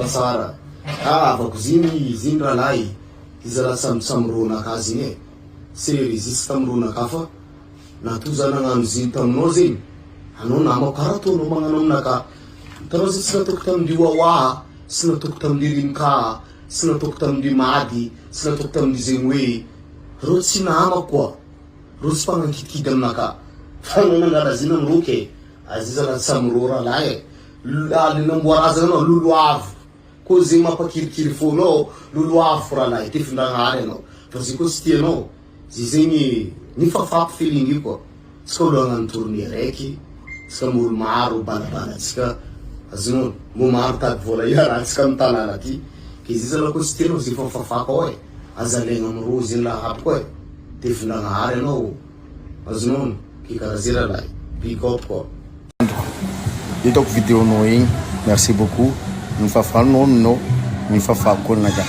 Sara avako ziny ralahy izy raha samrona kazy igny se resiste tamrona kafa na to zany nagnano ziny taminao zegny anao namako karaha ataonao magnano aminaka hitanao zay tsy nataoko tamin'ny Wawa tsy nataoko tamin'ny Rimka tsy nataoko tamin'ny Mady tsy nataoko tamin'ny zegny hoe reo tsy namako koa reo tsy mpagnakidikidy aminaka fa anao nangala ziny amroke azizana samro ralahy le namboarazana anao loloavo ko zay mapakirikiri fonao loloavo ralahy tefindragnary anao fa zay koa tsy tianao zay zegny nifafako feeling io koa tsika olo agnano tournée raiky tsika molo maro balabalatsika azonao mo maro tady vola iarahantsika amy tanàna aty ke izy zala koa tsy tianao zay fafafako ao azalegna amiro zay lahapo koa tefindragnary anao azonao ke karaha zay ralahy big up koa hitako vidéonao igny merci beaucoup nifafanao aminao nifafako koa naka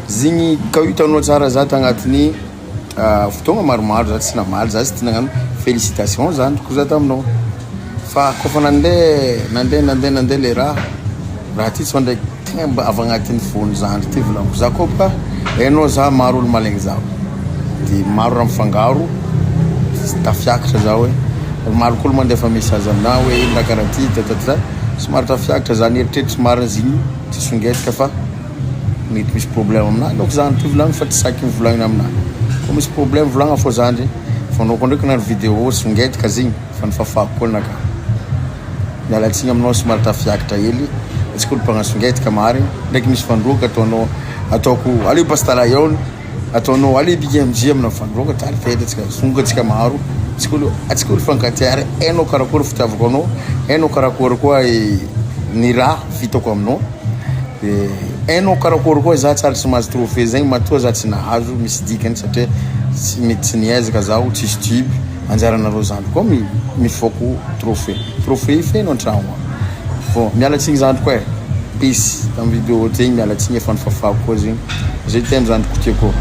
zigny ka hitanao tsara za tagnatiny fotoagna maromaro za tsy namaly za tsy tia nagnano félicitation zany ko za taminao fa kofa nandeha le raha ty tsy ndraiky tegna mba avy agnatin'ny fony zandry ty volaniko za koa ka hainao za maro olo malegny zaho de maro raha mifangaro tafiakatra za hoe maro kolo mandefa message amina hoe ino raha karaha ty tatata somary tafiakatra zany eritreritry somary zigny tsy songetika fa mety misy problème amina loko zany ty volagny fa tsy saky mivolagnina amina ko misy problème volagna fô zandry fa anao koa ndraiky nano vidéo songetika zigny fa nifafako koa naka mialatsigny aminao somary tafiakatra hely atsika olo mpagnasongetika marigny ndraiky misy fandroaka ataonao ataoko aleo pastala yaony ataonao aleo BMG amina fandroaka taly fety atsika songatsika maro atsika olo fankatiary hainao karakory fitiavako anao hainao karakory koa ny raha vitako aminao hainao karakory koa za tsara tsy mahazo trophée zegny matoa za tsy nahazo misy dikany satria mety tsy niezaka zaho tsisy tiby anjaranareo zandry koa mifoko trophée ifenao an-tragno bon mialatsigny zandry koa peace tamy vidéo tegny mialatsigny efa nifafako koa zegny zay tem zandry kotiako